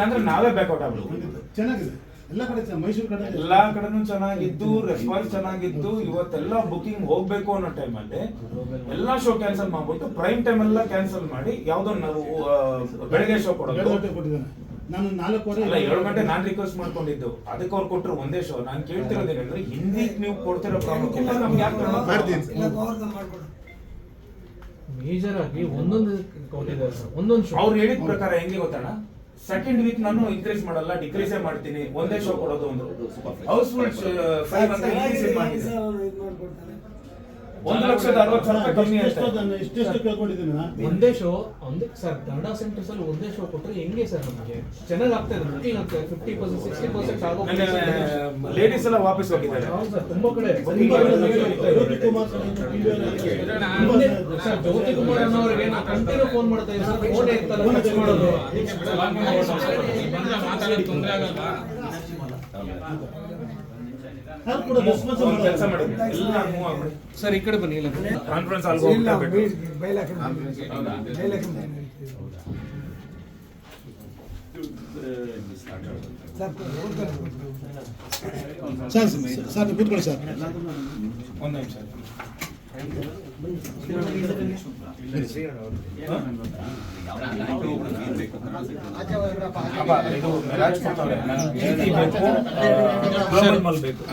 ಅಂದ್ರೆ ನಾವೇ ಬ್ಯಾಕ್ಔಟ್ ಆಗ್ಬಿಡ್ತೀವಿ. ಚೆನ್ನಾಗಿದೆ ಎಲ್ಲ ಕಡೆ, ಮೈಸೂರು ಕಡೆ ಎಲ್ಲಾ ಕಡೆನೂ ಚೆನ್ನಾಗಿದ್ದು, ರೆಸ್ಪಾನ್ಸ್ ಚೆನ್ನಾಗಿದ್ದು. ಇವತ್ತೆಲ್ಲ ಬುಕಿಂಗ್ ಹೋಗ್ಬೇಕು ಅನ್ನೋ ಟೈಮಲ್ಲಿ ಎಲ್ಲಾ ಶೋ ಕ್ಯಾನ್ಸಲ್ ಮಾಡ್ಬಿಟ್ಟು ಪ್ರೈಮ್ ಟೈಮ್ ಎಲ್ಲ ಕ್ಯಾನ್ಸಲ್ ಮಾಡಿ ಯಾವ್ದೋ ನಾವು ಬೆಳಗ್ಗೆ ಶೋ ಕೊಡೋದು. ನಾನು 4 ಅಲ್ಲ 7 ಗಂಟೆ ನಾನು ರಿಕ್ವೆಸ್ಟ್ ಮಾಡ್ಕೊಂಡಿದ್ದು, ಅದಕ್ಕೆ ಅವ್ರು ಕೊಟ್ಟರು ಒಂದೇ ಶೋ. ನಾನು ಕೇಳ್ತಿರೋದೇನಂದ್ರೆ ಹಿಂದಿ ನೀವು ಕೊಡ್ತಿರೋ ಪ್ರಾಮುಖ್ಯತೆ ನಮ್ಗೆ ಯಾಕೆ ಮೇಜರ್ ಆಗಿ ಒಂದೊಂದು ಕೊಟ್ಟಿದ್ದಾರೆ ಸರ್, ಒಂದೊಂದು ಶೋ. ಅವ್ರು ಹೇಳಿದ ಪ್ರಕಾರ ಹೆಂಗೆ ಗೊತ್ತಣ್ಣ, ಸೆಕೆಂಡ್ ವೀಕ್ ನಾನು ಇನ್ಕ್ರೀಸ್ ಮಾಡಲ್ಲ, ಡಿಕ್ರೀಸೇ ಮಾಡ್ತೀನಿ, ಒಂದೇ ಶೋ ಕೊಡೋದು. ಒಂದು ಹೌಸ್ಫುಲ್ 5 ಅಂತ ಇನ್ಕ್ರೀಸ್ ಮಾಡಿದೆ. 1,60,000 ಕಮ್ಮಿ ಆಯ್ತು. ಎಷ್ಟು ಕೇಳ್ಕೊಂಡಿದ್ದೀನಿ ಒಂದೇ ಶೋ ಸರ್. ಕನ್ನಡ ಸೆಂಟರ್ಸ್ ಅಲ್ಲಿ ಒಂದೇ ಶೋ ಕೊಟ್ಟರೆ ಹೆಂಗೆ ಸರ್? ನಮಗೆ ಚೆನ್ನಾಗಿ ಆಗ್ತಾ ಇದೆ, ಬುಕಿಂಗ್ ಆಗ್ತಾ ಇದೆ. 50% 60% ಆಗೋ ಲೇಡೀಸ್ ಎಲ್ಲ ವಾಪಸ್ ಹೋಗಿದ್ದಾರೆ. ಸರ್ ತುಂಬಾ ಕಡೆ ಸರ್. ಜ್ಯೋತಿ ಕುಮಾರ್ ಅನ್ನೋರಿಗೆ ನಾವು ಕಂಟಿನ್ಯೂ ಫೋನ್ ಮಾಡ್ತಾ ಇದ್ದೀವಿ ಸರ್. ಫೋನ್ ಇರ್ತಲ್ಲ ಟಚ್ ಮಾಡೋದು. ಮಾತಾಡೋದು ತೊಂದರೆ ಆಗಲ್ಲ ಕೆಲಸ ಮಾಡಿದ್ವಿ ಎಲ್ಲ ಮೂವ್ ಆಗ್ಬಿಡಿ ಸರ್. ಈ ಕಡೆ ಬನ್ನಿ. ಇಲ್ಲ ಕಾನ್ಫರೆನ್ಸ್ ಆಲ್ಗೋ ಹೋಗ್ಬೇಕು. ಸರ್ ಸರ್ ಕೂತ್ಕೊಳ್ಳಿ ಸರ್. ಒಂದು ನಿಮಿಷ.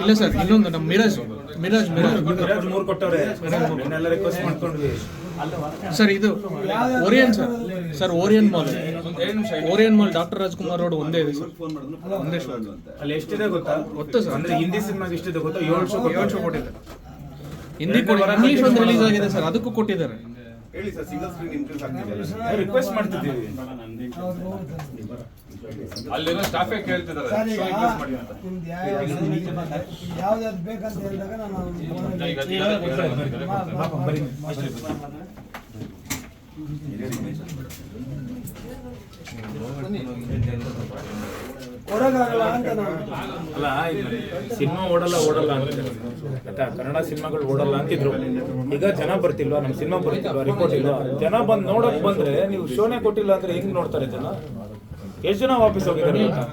ಇಲ್ಲ ಸರ್, ಇನ್ನೊಂದು ನಮ್ಮ ಮಿರಾಜ್ 3 ಕೊಟ್ಟವ್ರೆ. ಎಲ್ಲ ರಿಕ್ವೆಸ್ಟ್ ಮಾಡ್ಕೊಂಡ್ವಿ ಸರ್. ಇದು Orion sir. Sir Orion mall doctor Rajkumar road ಒಂದೇ ಇದೆ ಸರ್. ಒಂದೇ ಶೋ. ಅಲ್ಲಿ ಎಷ್ಟಿದೆ ಗೊತ್ತಾ? ಗೊತ್ತಾ ಸರ್? ಅಂದ್ರೆ ಹಿಂದಿ ಸಿನಿಮಾಗೆ ಎಷ್ಟಿದೆ ಗೊತ್ತಾ? 7 ಶೋ ಕೊಟ್ಟಿದ್ದಾರೆ. ಹಿಂದಿ ಇಂಗ್ಲಿಷ್ ಒಂದು ರಿಲೀಸ್ ಆಗಿದೆ ಸರ್, ಅದಕ್ಕೂ ಕೊಟ್ಟಿದ್ದಾರೆ. ಹೇಳಿ ಸರ್, ಸಿಂಗಲ್ ಸ್ಕ್ರೀನ್ ಇನ್ಕ್ರೀಸ್ ಆಗ್ತಿದೆ. ರಿಕ್ವೆಸ್ಟ್ ಮಾಡ್ತಿದ್ದೀವಿ. ಅಲ್ಲಿರೋ ಸ್ಟಾಫೇ ಕೇಳ್ತಿದ್ದಾರೆ ಶೋ ಇನ್ಕ್ರೀಸ್ ಮಾಡಿ ಅಂತ. ಯಾವ್ದಾದ್ರು ಬೇಕಂತ ಹೇಳಿದಾಗ ನಾನು ಹೊರಗಾಗಲ್ಲ ಅಂತ ಅಲ್ಲ, ಸಿನಿಮಾ ಓಡಲ್ಲ ಅಂತ ಆಯ್ತಾ? ಕನ್ನಡ ಸಿನಿಮಾಗಳು ಓಡಲ್ಲ ಅಂತಿದ್ರು. ಈಗ ಜನ ಬರ್ತಿಲ್ವಾ, ನಮ್ಮ ಸಿನಿಮಾ ಬರ್ತಿಲ್ವಾ, ರಿಪೋರ್ಟ್ ಇಲ್ವಾ? ಜನ ಬಂದು ನೋಡಕ್ ಬಂದ್ರೆ ನೀವು ಶೋನೇ ಕೊಟ್ಟಿಲ್ಲ ಅಂದ್ರೆ ಹೆಂಗ್ ನೋಡ್ತಾರೆ ಜನ? ಎಷ್ಟು ಜನ ವಾಪಸ್ ಹೋಗಿದ್ದಾರೆ ಗೊತ್ತಾ?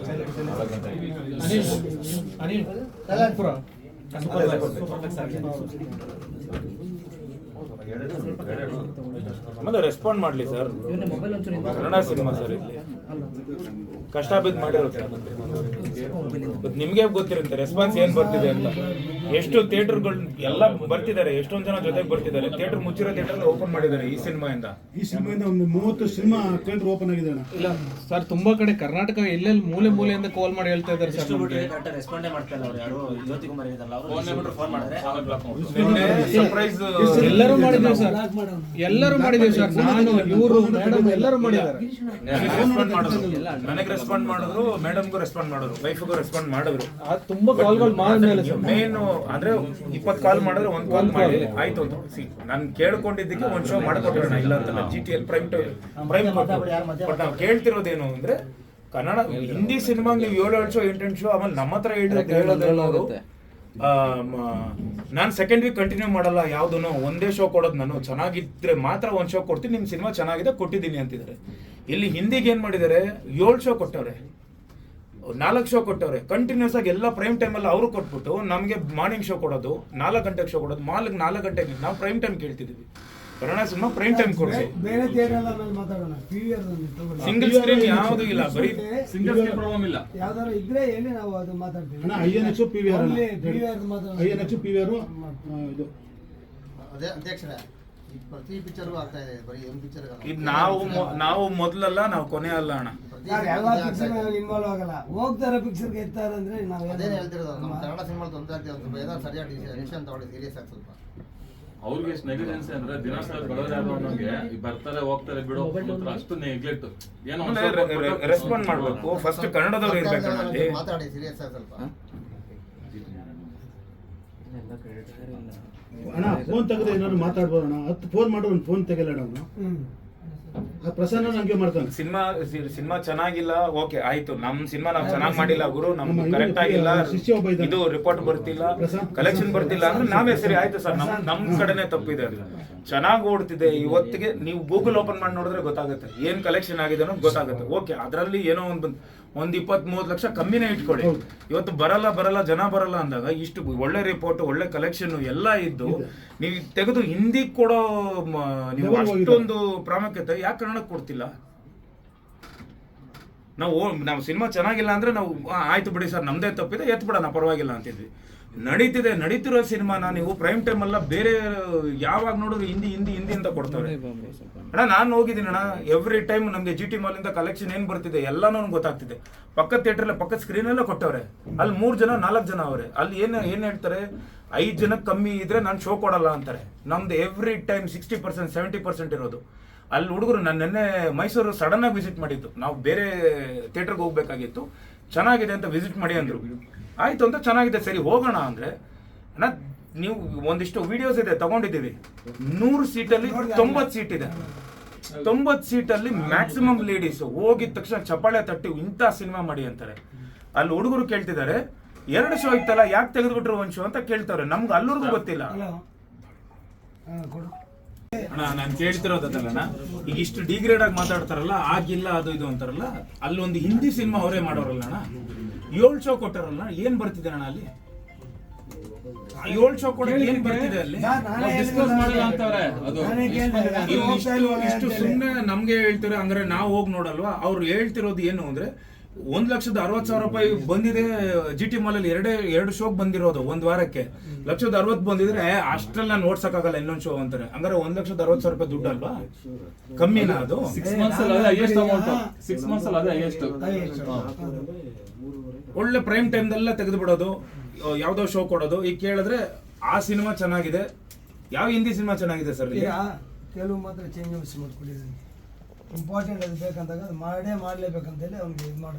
ಮತ್ತೆ ರೆಸ್ಪಾಂಡ್ ಮಾಡ್ಲಿ ಸರ್. ಕನ್ನಡ ಸಿನಿಮಾ ಸರ್, ಇಲ್ಲಿ ಕಷ್ಟ ಬಿದ್ದು ಮಾಡಿರುತ್ತೆ. ನಿಮ್ಗೆ ಗೊತ್ತಿರುತ್ತೆ ರೆಸ್ಪಾನ್ಸ್ ಏನ್ ಬರ್ತಿದೆ ಅಂತ. ಎಷ್ಟು ಥಿಯೇಟರ್ಗಳು ಎಲ್ಲ ಬರ್ತಿದ್ದಾರೆ, ಎಷ್ಟೊಂದ್ ಜನ ಜೊತೆಗೆ ಬರ್ತಿದ್ದಾರೆ. ಥಿಯೇಟರ್ ಮುಚ್ಚಿರೋ ಥಿಯೇಟರ್ ಓಪನ್ ಮಾಡಿದ್ದಾರೆ ಈ ಸಿನಿಮಾಯಿಂದ. ಒಂದು 30 ಸಿನಿಮಾ ಥಿಯೇಟರ್ ಓಪನ್ ಆಗಿದೆ. ಇಲ್ಲ ಸರ್, ತುಂಬಾ ಕಡೆ ಕರ್ನಾಟಕ ಎಲ್ಲೆಲ್ಲಿ ಮೂಲೆಯಿಂದ ಕಾಲ್ ಮಾಡಿ ಹೇಳ್ತಾ ಇದ್ದಾರೆ ಸರ್. ರೆಸ್ಪಾಂಡೇ ಮಾಡ್ತಾ ಇಲ್ಲ ಅವ್ರು. ಯಾರು ಜ್ಯೋತಿ ಕುಮಾರ್ ಇದ್ದಲ್ಲ, ಅವರು ಫೋನ್ ಮಾಡಿದ್ರೆ ಸರ್ಪ್ರೈಸ್ ಎಲ್ಲರೂ ಮಾಡಿದ್ದೀವಿ ಸರ್. ಎಲ್ಲರೂ ಮಾಡಿದ್ದೀವಿ ಸರ್. ನಾನು, ಇವರು, ಮೇಡಮ್ ಎಲ್ಲರೂ ಮಾಡಿದ್ದಾರೆ. ನನಗೆ ರೆಸ್ಪಾಂಡ್ ಮಾಡಿದ್ರು, ಮೇಡಮ್ಗೂ ರೆಸ್ಪಾಂಡ್ ಮಾಡಿದ್ರು, ವೈಫ್ಗೂ ರೆಸ್ಪಾಂಡ್ ಮಾಡಿದ್ರು. ತುಂಬಾ ಕಾಲ್ಗಳು ಮಾಡಿದ್ಮೇಲೆ ಮೇನ್ ಅಂದ್ರೆ 20 ಕಾಲ್ ಮಾಡಿದ್ರೆ 1 ಕಾಲ್ ಮಾಡಿ ಆಯ್ತು ಅಂತ. ನಾನು ಕೇಳ್ಕೊಂಡಿದ್ದಕ್ಕೆ ಒಂದು ಶೋ ಮಾಡ್ಕೊಟ್ಟಿರೋಣ, ಇಲ್ಲ ಅಂತಲ್ಲ. GTL ಪ್ರೈಮ್ ಬಟ್ ನಾವು ಕೇಳ್ತಿರೋದೇನು ಅಂದ್ರೆ ಕನ್ನಡ ಹಿಂದಿ ಸಿನಿಮಾ ನೀವು 7 ಶೋ 8 ಶೋ ಆಮೇಲೆ ನಮ್ಮ ಹತ್ರ ಹೇಳೋದು ನಾನು ಸೆಕೆಂಡ್ ವೀಕ್ ಕಂಟಿನ್ಯೂ ಮಾಡಲ್ಲ, ಯಾವ್ದು ಒಂದೇ ಶೋ ಕೊಡೋದು. ನಾನು ಚೆನ್ನಾಗಿದ್ರೆ ಮಾತ್ರ 1 ಶೋ ಕೊಡ್ತೀನಿ, ನಿಮ್ ಸಿನಿಮಾ ಚೆನ್ನಾಗಿದೆ ಕೊಟ್ಟಿದ್ದೀನಿ ಅಂತಿದ್ದಾರೆ. ಇಲ್ಲಿ ಹಿಂದಿಗೆ ಏನ್ ಮಾಡಿದ್ದಾರೆ, 7 ಶೋ ಕೊಟ್ಟವ್ರೆ, 4 ಶೋ ಕೊಟ್ಟವ್ರೆ ಕಂಟಿನ್ಯೂಸ್ ಆಗಿ. ಎಲ್ಲ ಪ್ರೈಮ್ ಟೈಮಲ್ಲಿ ಅವರು ಕೊಟ್ಬಿಟ್ಟು ನಮಗೆ ಮಾರ್ನಿಂಗ್ ಶೋ ಕೊಡೋದು, 4 ಗಂಟೆಗೆ ಶೋ ಕೊಡೋದು. 4 ಗಂಟೆಗೆ ನಾವು ಪ್ರೈಮ್ ಟೈಮ್ ಕೇಳ್ತಿದ್ವಿ. ಕನ್ನಡ ಸಿನಿಮಾ ಪ್ರೈಮ್ ಟೈಮ್ ಕೊಡ್ಸಿ. ಬೇರೆ ಥಿಯೇಟರ್ ಮಾತಾಡೋಣ. ಸಿಂಗಲ್ ಸ್ಕ್ರೀನ್ ಯಾವುದು ಇಲ್ಲ, ಬರೀ ಸಿಂಗಲ್ ಸ್ಕ್ರೀನ್ ಪ್ರಾಬ್ಲಮ್ ಇಲ್ಲ. ಯಾವ್ದಾರು ಇದ್ರೆ ಹೇಳಿ, ನಾವು ಅದು ಮಾತಾಡ್ತೀವಿ. INX PVR ಇದು ಅದೇ ಅಧ್ಯಕ್ಷರೇ, ಪ್ರತಿ ಪಿಕ್ಚರ್ಗೂ ಆಗ್ತಾ ಇದೆ. ಬರೀ ಪಿಕ್ಚರ್ ಇದು ನಾವು ಮೊದಲಲ್ಲ, ನಾವು ಕೊನೆ ಅಲ್ಲ ಅಣ್ಣ. ಯಾವ ಪಿಕ್ಚರ್ ಇನ್ವಾಲ್ವ್ ಆಗಲ್ಲ, ಹೋಗ್ತಾರೆ ಪಿಕ್ಚರ್ಗೆ ಎತ್ತಾರೆ ಅಂದ್ರೆ ನಾವು ಅದೇನು ಹೇಳ್ತಿರೋದು. ನಮ್ಮ ಕನ್ನಡ ಸಿನಿಮಾ ತೊಂದರೆ ಆಗ್ತಿದೆ, ಸ್ವಲ್ಪ ಏನಾದ್ರು ಸರಿಯಾಗಿ ಡಿಸಿಷನ್ ತಗೊಳ್ಳಿ, ಸೀರಿಯಸ್ ಆಗಿ ಸ್ವಲ್ಪ. ಅವ್ರಿಗೆ ಎಷ್ಟು ನೆಗ್ಲಿಜೆನ್ಸಿ ಅಂದ್ರೆ ದಿನ ಬರೋರಿಗೆ ಬರ್ತಾರೆ ಹೋಗ್ತಾರೆ ಬಿಡೋ ಮಾತ್ರ ಅಷ್ಟು ನೆಗ್ಲೆಕ್ಟ್. ಏನೋ ರೆಸ್ಪಾಂಡ್ ಮಾಡ್ಬೇಕು. ಫಸ್ಟ್ ಕನ್ನಡದವ್ರು ಇರ್ಬೇಕು ಅಲ್ಲಿ. ಮಾತಾಡಿ ಸೀರಿಯಸ್ ಆಗಿ ಸ್ವಲ್ಪ. ಅಣ್ಣ ಫೋನ್ ತೆಗೆದ್ರೆ ಏನಾದ್ರು ಮಾತಾಡ್ಬೋದಣ್ಣ. 10 ಫೋನ್ ಮಾಡೋ ಒಂದು ಫೋನ್ ತೆಗಿಲ್ಲ ಅವನು. ಆ ಪ್ರಸನ್ನ ಹಂಗೆ ಮಾಡ್ತಾನೆ. ಸಿನಿಮಾ ಚೆನ್ನಾಗಿಲ್ಲ, ಓಕೆ ಆಯ್ತು, ನಮ್ ಸಿನಿಮಾ ನಾವ್ ಚೆನ್ನಾಗ್ ಮಾಡಿಲ್ಲ ಗುರು, ನಮ್ದು ಕರೆಕ್ಟ್ ಆಗಿಲ್ಲ, ಶಿಷ್ಯ ಒಬ್ಬ ಇದ್ದಾನೆ. ಇದು ರಿಪೋರ್ಟ್ ಬರ್ತಿಲ್ಲ, ಕಲೆಕ್ಷನ್ ಬರ್ತಿಲ್ಲ ಅಂದ್ರೆ ನಾವೇ ಸರಿ ಆಯ್ತು ಸರ್, ನಮ್ ಕಡೆನೆ ತಪ್ಪಿದೆ, ಅದು ಚೆನ್ನಾಗಿ ಓಡ್ತಿದೆ. ಇವತ್ತಿಗೆ ನೀವು ಗೂಗಲ್ ಓಪನ್ ಮಾಡಿ ನೋಡಿದ್ರೆ ಗೊತ್ತಾಗುತ್ತೆ ಏನ್ ಕಲೆಕ್ಷನ್ ಆಗಿದೆ ಅನ್ನೋದು ಗೊತ್ತಾಗುತ್ತೆ. ಓಕೆ, ಅದರಲ್ಲಿ ಏನೋ ಒಂದ್ 20-30 ಲಕ್ಷ ಕಮ್ಮಿನೇ ಇಟ್ಕೊಳ್ಳಿ. ಇವತ್ತು ಬರಲ್ಲ ಜನ ಬರಲ್ಲ ಅಂದಾಗ ಇಷ್ಟು ಒಳ್ಳೆ ರಿಪೋರ್ಟ್, ಒಳ್ಳೆ ಕಲೆಕ್ಷನ್ ಎಲ್ಲ ಇದ್ದು ನೀವು ತೆಗೆದು ಹಿಂದಿ ಕೊಡೋ ನೀವು ಅಷ್ಟೊಂದು ಪ್ರಾಮುಖ್ಯತೆ ಯಾಕೆ ಕನ್ನಡಕ್ಕೆ ಕೊಡ್ತಿಲ್ಲ? ನಾವು ಸಿನಿಮಾ ಚೆನ್ನಾಗಿಲ್ಲ ಅಂದ್ರೆ ನಾವು ಆಯ್ತು ಬಿಡಿ ಸರ್ ನಮ್ದೇ ತಪ್ಪಿದೆ, ಎತ್ ಬಿಡೋಣ ಪರವಾಗಿಲ್ಲ ಅಂತಿದ್ವಿ. ನಡೀತಿರೋ ಸಿನಿಮಾನ ನೀವು ಪ್ರೈಮ್ ಟೈಮ್ ಅಲ್ಲ, ಬೇರೆ ಯಾವಾಗ ನೋಡಿದ್ರು ಹಿಂದಿ ಅಂತ ಕೊಡ್ತಾರೆ. ಅಣ್ಣ ನಾನು ಹೋಗಿದ್ದೀನಿ ಅಣ್ಣ, ಎವ್ರಿ ಟೈಮ್ ನಮ್ಗೆ GT ಮಾಲ್ ಇಂದ ಕಲೆಕ್ಷನ್ ಏನ್ ಬರ್ತಿದೆ ಎಲ್ಲ ನನಗೆ ಗೊತ್ತಾಗ್ತಿದೆ. ಪಕ್ಕದ ಥಿಯೇಟರ್ ಪಕ್ಕದ ಸ್ಕ್ರೀನ್ ಎಲ್ಲ ಕೊಟ್ಟವ್ರೆ, ಅಲ್ಲಿ 3 ಜನ 4 ಜನ ಅವರೇ. ಅಲ್ಲಿ ಏನ್ ಹೇಳ್ತಾರೆ, 5 ಜನಕ್ಕೆ ಕಮ್ಮಿ ಇದ್ರೆ ನಾನು ಶೋ ಕೊಡಲ್ಲ ಅಂತಾರೆ. ನಮ್ದು ಎವ್ರಿ ಟೈಮ್ 60% 70% ಇರೋದು. ಅಲ್ಲಿ ಹುಡುಗರು ನಾನು ನೆನ್ನೆ ಮೈಸೂರು ಸಡನ್ ಆಗಿ ವಿಸಿಟ್ ಮಾಡಿದ್ದು, ನಾವು ಬೇರೆ ಥಿಯೇಟರ್ಗೆ ಹೋಗ್ಬೇಕಾಗಿತ್ತು, ಚೆನ್ನಾಗಿದೆ ಅಂತ ವಿಸಿಟ್ ಮಾಡಿ ಅಂದ್ರು. ಆಯ್ತು ಅಂತ ಚೆನ್ನಾಗಿದೆ ಸರಿ ಹೋಗೋಣ ಅಂದ್ರೆ ಅಣ್ಣ ನೀವು ಒಂದಿಷ್ಟು ವಿಡಿಯೋಸ್ ಇದೆ ತಗೊಂಡಿದ್ದೀವಿ, 100 ಸೀಟಲ್ಲಿ 90 ಸೀಟ್ ಇದೆ. 90 ಸೀಟಲ್ಲಿ ಮ್ಯಾಕ್ಸಿಮಮ್ ಲೇಡೀಸ್ ಹೋಗಿದ ತಕ್ಷಣ ಚಪ್ಪಾಳೆ ತಟ್ಟಿ ಇಂಥ ಸಿನಿಮಾ ಮಾಡಿ ಅಂತಾರೆ. ಅಲ್ಲಿ ಹುಡುಗರು ಕೇಳ್ತಿದ್ದಾರೆ 2 ಶೋ ಇತ್ತಲ್ಲ ಯಾಕೆ ತೆಗೆದ್ಬಿಟ್ರು 1 ಶೋ ಅಂತ ಕೇಳ್ತಾರೆ. ನಮ್ಗೆ ಅಲ್ಲೂರ್ಗೂ ಗೊತ್ತಿಲ್ಲ ಅಣ್ಣ. ನಾನು ಕೇಳ್ತಿರೋದಲ್ಲಣ್ಣ, ಈಗ ಇಷ್ಟು ಡಿಗ್ರೇಡ್ ಆಗಿ ಮಾತಾಡ್ತಾರಲ್ಲ, ಆಗಿಲ್ಲ ಅದು ಇದು ಅಂತಾರಲ್ಲ, ಅಲ್ಲಿ ಒಂದು ಹಿಂದಿ ಸಿನಿಮಾ ಅವರೇ ಮಾಡೋರಲ್ಲ ಅಣ್ಣ, 7 ಶೋ ಕೊಟ್ಟಾರಲ್ಲ, ಏನ್ ಬರ್ತಿದೆ ಅಣ್ಣ ಅಲ್ಲಿ? 7 ಶೋ ಕೊಡೋಕೆ ಏನ್ ಬರ್ತಿದೆ ಅಲ್ಲಿ? ಡಿಸ್ಕಸ್ ಮಾಡಲ್ಲ ಅಂತವ್ರೆ. ಅದು ಇಷ್ಟು ಸುಮ್ಮನೆ ನಮ್ಗೆ ಹೇಳ್ತಾರೆ ಅಂದ್ರೆ ನಾವು ಹೋಗಿ ನೋಡಲ್ವಾ? ಅವ್ರು ಹೇಳ್ತಿರೋದು ಏನು ಅಂದ್ರೆ 1,60,000 ರೂಪಾಯಿ ಬಂದಿದೆ GT ಮಾಲ್ ಅಲ್ಲಿ, 2 ಶೋಕ್ ಬಂದಿರೋದು ಒಂದ್ ವಾರಕ್ಕೆ. 1,60,000 ಬಂದಿದ್ರೆ ಅಷ್ಟ್ರಲ್ಲಿ ನಾನು ಓಡ್ಸಕ್ಕಾಗಲ್ಲ ಇನ್ನೊಂದು ಶೋ ಅಂತಾರೆ. ಹಂಗಾರೆ 1,60,000 ರೂಪಾಯಿ ದುಡ್ಡು ಅಲ್ವಾ? ಕಮ್ಮಿನಾ ಅದು? 6 months ಅಲ್ಲಿ ಅದೇ highest amount. 6 months ಅಲ್ಲಿ ಅದೇ highest. ಒಳ್ಳೆ ಪ್ರೈಮ್ ಟೈಮ್ದೆಲ್ಲ ತೆಗೆದು ಬಿಡೋದು, ಯಾವ್ದೋ ಶೋ ಕೊಡೋದು. ಈಗ ಕೇಳಿದ್ರೆ ಆ ಸಿನಿಮಾ ಚೆನ್ನಾಗಿದೆ, ಯಾವ ಹಿಂದಿ ಸಿನಿಮಾ ಚೆನ್ನಾಗಿದೆ ಸರ್? ಈಗ ತೆಲುಗು ಮಾತ್ರ ಚೇಂಜ್ ಮಾಡ್ಕೊಂಡಿದ್ದೀನಿ. ಇಂಪಾರ್ಟೆಂಟ್ ಅದು ಬೇಕಂದಾಗ ಅದು ಮಾಡಲೇಬೇಕಂತೇಳಿ ಅವ್ನಿಗೆ ಇದು ಮಾಡ.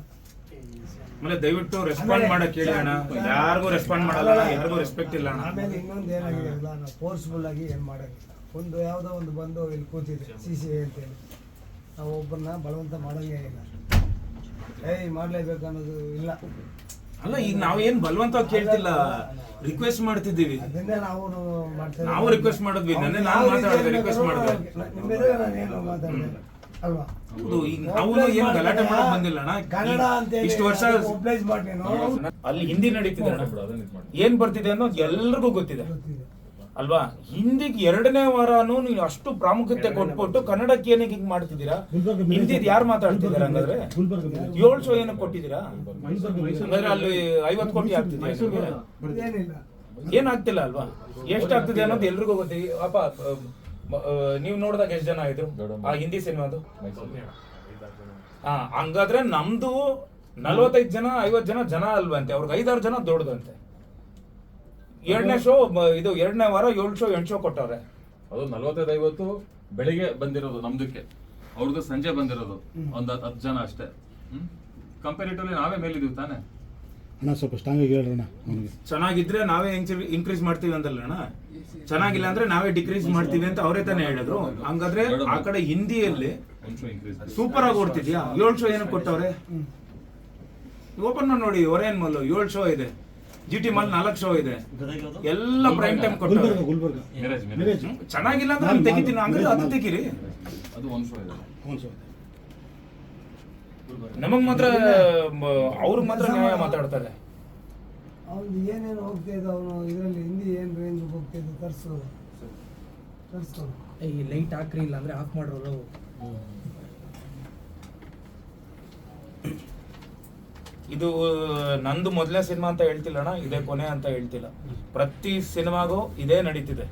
ಆಮೇಲೆ ದಯವಿಟ್ಟು ರೆಸ್ಪಾಂಡ್ ಮಾಡಕ್ ಹೇಳಿ ಅಣ್ಣ, ಯಾರಿಗೂ ರೆಸ್ಪಾಂಡ್ ಮಾಡಲ್ಲ, ಯಾರಿಗೂ ರೆಸ್ಪೆಕ್ಟ್ ಇಲ್ಲ ಅಣ್ಣ. ಆಮೇಲೆ ಇನ್ನೊಂದು ಏನಾಗಿದೆ ಅಲ್ಲ, ನಾವು ಫೋರ್ಸ್ಫುಲ್ ಆಗಿ ಏನು ಮಾಡೋಂಗಿಲ್ಲ. ಯಾವುದೋ ಒಂದು ಬಂದು ಇಲ್ಲಿ ಕೂತಿದೆ CCA ಅಂತೇಳಿ, ನಾವು ಒಬ್ಬರನ್ನ ಬಲವಂತ ಮಾಡೋಂಗೇ ಇಲ್ಲ. ಮಾಡಲೇಬೇಕು ಅನ್ನೋದು ಇಲ್ಲ. ಅಲ್ಲ ಈಗ ನಾವೇನ್ ಬಲವಂತವಾಗಿ ಕೇಳ್ತಿಲ್ಲ, ರಿಕ್ವೆಸ್ಟ್ ಮಾಡ್ತಿದ್ದೀವಿ. ಅದನ್ನೇ ನಾವು ಮಾಡ್ತೇವೆ. ನಾವು ರಿಕ್ವೆಸ್ಟ್ ಮಾಡಿದ್ವಿ, ನಾನು ಮಾತಾಡಿದೆ, ರಿಕ್ವೆಸ್ಟ್ ಮಾಡಿದೆ. ನಾನೇನು ಮಾತಾಡಿದೆ ಅಲ್ವಾ? ಹೌದು, ಈಗ ನಾವು ಏನ್ ಗಲಾಟೆ ಮಾಡಕ್ ಬಂದಿಲ್ಲ ಅಣ್ಣ. ಕನ್ನಡ ಅಂತ ಇಷ್ಟು ವರ್ಷ ಒಬ್ಲೈಸ್ ಮಾಡಿ ಅಲ್ಲಿ ಹಿಂದಿ ನಡೀತಿದೆ ಅಣ್ಣ, ಏನ್ ಬರ್ತಿದೆ ಅನ್ನೋದು ಎಲ್ರಿಗೂ ಗೊತ್ತಿದೆ ಅಲ್ವಾ? ಹಿಂದಿಗೆ 2ನೇ ವಾರನೂ ನೀವು ಅಷ್ಟು ಪ್ರಾಮುಖ್ಯತೆ ಕೊಟ್ಬಿಟ್ಟು ಕನ್ನಡಕ್ಕೆ ಏನಕ್ಕೆ ಹಿಂಗ್ ಮಾಡ್ತಿದ್ದೀರಾ? ಹಿಂದಿದ್ ಯಾರು ಮಾತಾಡ್ತಿದ್ದೀರಾ? ಹಂಗಾದ್ರೆ 7 ಶೋ ಏನಕ್ಕೆ ಕೊಟ್ಟಿದ್ದೀರಾ? ಹಂಗಾದ್ರೆ ಅಲ್ಲಿ 50 ಕೋಟಿ ಆಗ್ತಿದೆ, ಏನಿಲ್ಲ. ಏನಾಗ್ತಿಲ್ಲ ಅಲ್ವಾ? ಎಷ್ಟಾಗ್ತಿದೆ ಅನ್ನೋದು ಎಲ್ರಿಗೂ ಗೊತ್ತಿದೆ. ಅಪ್ಪ ನೀವು ನೋಡಿದಾಗ ಎಷ್ಟು ಜನ ಆಯ್ತು ಆ ಹಿಂದಿ ಸಿನಿಮಾದು? ಹಂಗಾದ್ರೆ ನಮ್ದು 45 ಜನ 50 ಜನ ಅಲ್ವಂತೆ, ಅವ್ರಿಗೆ 5-6 ಜನ ದೊಡ್ಡದಂತೆ. 2ನೇ ಶೋ ಇದು 2ನೇ ವಾರ 7 ಶೋ 8 ಶೋ ಕೊಟ್ಟವ್ರೆ. ಅದು 45-50 ಬೆಳಿಗ್ಗೆ ಬಂದಿರೋದು ನಮ್ದಕ್ಕೆ, ಅವ್ರದ್ದು ಸಂಜೆ ಬಂದಿರೋದು ಒಂದು 10 ಜನ ಅಷ್ಟೇ. ಕಂಪೇರಿಟಿವ್ಲಿ ನಾವೇ ಮೇಲಿದೀವಿ ತಾನೆ ಅಣ್ಣ. ಸ್ವಲ್ಪ ಸ್ಟ್ರಾಂಗ್ ಆಗಿ ಹೇಳ್ರಣ್ಣ ಅವನಿಗೆ. ಚೆನ್ನಾಗಿದ್ರೆ ನಾವೇ ಇನ್ಕ್ರೀಸ್ ಮಾಡ್ತೀವಿ ಅಂತಲ್ಲ ಅಣ್ಣ, ಚೆನ್ನಾಗಿಲ್ಲ ಅಂದ್ರೆ ನಾವೇ ಡಿಕ್ರೀಸ್ ಮಾಡ್ತೀವಿ ಅಂತ ಅವರೇ ತಾನೇ ಹೇಳಿದ್ರು. ಹಂಗಾದ್ರೆ ಆ ಕಡೆ ಹಿಂದಿಯಲ್ಲಿ ಸೂಪರ್ ಆಗಿ ಓಡ್ತಿದ್ಯಾ? 7 ಶೋ ಏನಕ್ಕೆ ಕೊಟ್ಟವ್ರೆ? ಓಪನ್ ಮಾಡಿ ನೋಡಿ, ಒರೇನ್ ಮಾಲ್ 7 ಶೋ ಇದೆ, GT ಮಾಲ್ 4 ಶೋ ಇದೆ, ಎಲ್ಲ ಪ್ರೈಮ್ ಟೈಮ್ ಕೊಟ್ಟವ್ರೆ. ಗುಲ್ಬರ್ಗ ಚೆನ್ನಾಗಿಲ್ಲ ಅಂದ್ರೆ ನಾನು ತೆಗಿತೀನಿ, ಹಂಗಾದ್ರೆ ಅದು ತೆಗೀರಿ. ಅದು 1 ಶೋ ಇದೆ. ನಮಗ್ ಮಾತ್ರ ಅವ್ರಿಗೆ ಮಾತ್ರ ನ್ಯಾಯ ಮಾತಾಡ್ತಾರೆ. ಅವ್ನು ಏನೇನು ಹೋಗ್ತಿದ್ದ, ಅವನು ಇದರಲ್ಲಿ ಹಿಂದಿ ಏನು ರೇಂಜ್ ಹೋಗ್ತಿದ್ದ ತರಿಸು. ಈ ಲೈಟ್ ಹಾಕ್ರಿ, ಇಲ್ಲ ಅಂದ್ರೆ ಆಫ್ ಮಾಡ್ರೋದು. ಇದು ನಂದು ಮೊದಲನೇ ಸಿನಿಮಾ ಅಂತ ಹೇಳ್ತಿಲ್ಲ ಅಣ್ಣ, ಇದೇ ಕೊನೆ ಅಂತ ಹೇಳ್ತಿಲ್ಲ. ಪ್ರತಿ ಸಿನಿಮಾಗೂ ಇದೇ ನಡೀತಿದೆ.